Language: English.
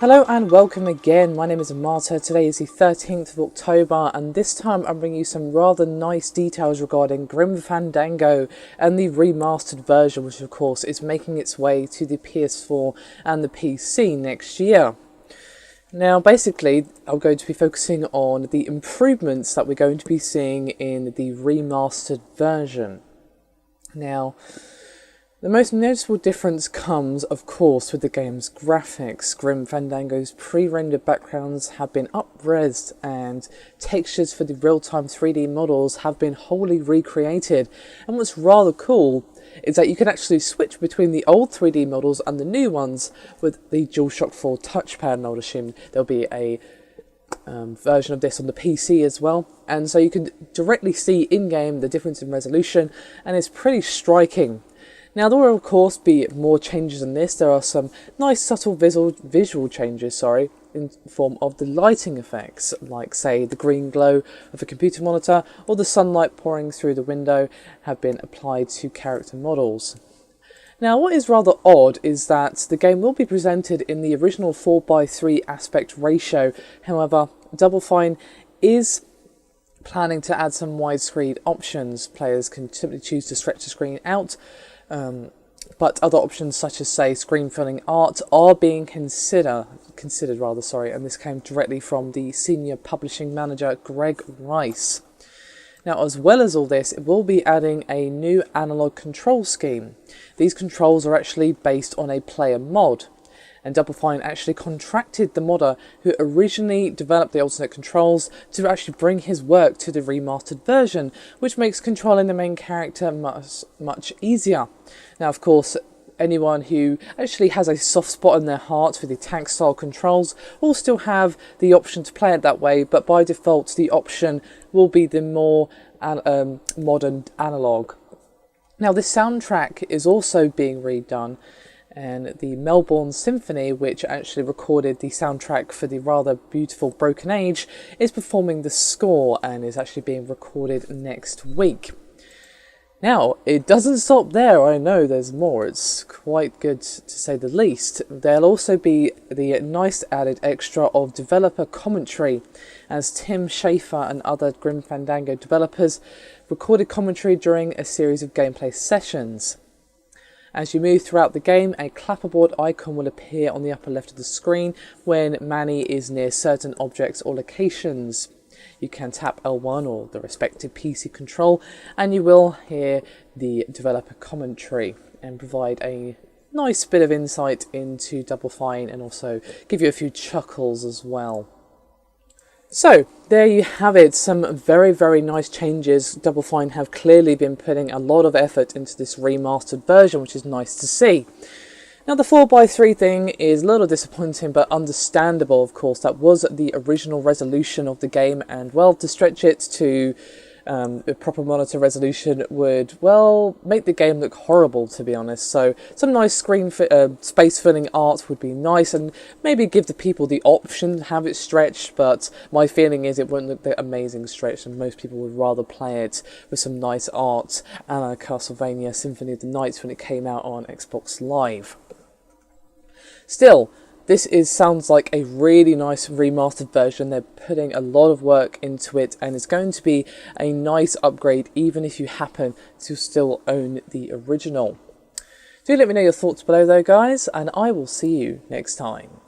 Hello and welcome again. My name is Marta. Today is the 13th of October and this time I'm bringing you some rather nice details regarding Grim Fandango and the remastered version, which of course is making its way to the PS4 and the PC next year. Now basically I'm going to be focusing on the improvements that we're going to be seeing in the remastered version. Now, the most noticeable difference comes, of course, with the game's graphics. Grim Fandango's pre-rendered backgrounds have been up-resed and textures for the real-time 3D models have been wholly recreated. And what's rather cool is that you can actually switch between the old 3D models and the new ones with the DualShock 4 touchpad, and I would assume there'll be a version of this on the PC as well. And so you can directly see in-game the difference in resolution, and it's pretty striking. Now there will of course be more changes in this. There are some nice subtle visual changes, in form of the lighting effects, like say the green glow of a computer monitor or the sunlight pouring through the window have been applied to character models. Now what is rather odd is that the game will be presented in the original 4:3 aspect ratio. However, Double Fine is planning to add some widescreen options. Players can simply choose to stretch the screen out, but other options such as say screen filling art are being considered, and this came directly from the senior publishing manager Greg Rice. Now as well as all this, it will be adding a new analog control scheme. These controls are actually based on a player mod, and Double Fine actually contracted the modder who originally developed the alternate controls to actually bring his work to the remastered version, which makes controlling the main character much easier. Now of course, anyone who actually has a soft spot in their heart for the tank style controls will still have the option to play it that way, but by default the option will be the more modern analog. Now the soundtrack is also being redone, and the Melbourne Symphony, which actually recorded the soundtrack for the rather beautiful Broken Age, is performing the score and is actually being recorded next week. Now, it doesn't stop there. I know there's more. It's quite good to say the least. There'll also be the nice added extra of developer commentary, as Tim Schafer and other Grim Fandango developers recorded commentary during a series of gameplay sessions. As you move throughout the game, a clapperboard icon will appear on the upper left of the screen when Manny is near certain objects or locations. You can tap L1 or the respective PC control and you will hear the developer commentary and provide a nice bit of insight into Double Fine and also give you a few chuckles as well. So, there you have it, some very nice changes. Double Fine have clearly been putting a lot of effort into this remastered version, which is nice to see. Now the 4:3 thing is a little disappointing, but understandable of course. That was the original resolution of the game, and well, to stretch it to a proper monitor resolution would, well, make the game look horrible, to be honest. So some nice space filling art would be nice, and maybe give the people the option to have it stretched, but my feeling is it won't look that amazing stretched, and most people would rather play it with some nice art a la Castlevania Symphony of the Night when it came out on Xbox Live. Still, this sounds like a really nice remastered version. They're putting a lot of work into it, and it's going to be a nice upgrade even if you happen to still own the original. Do let me know your thoughts below though, guys, and I will see you next time.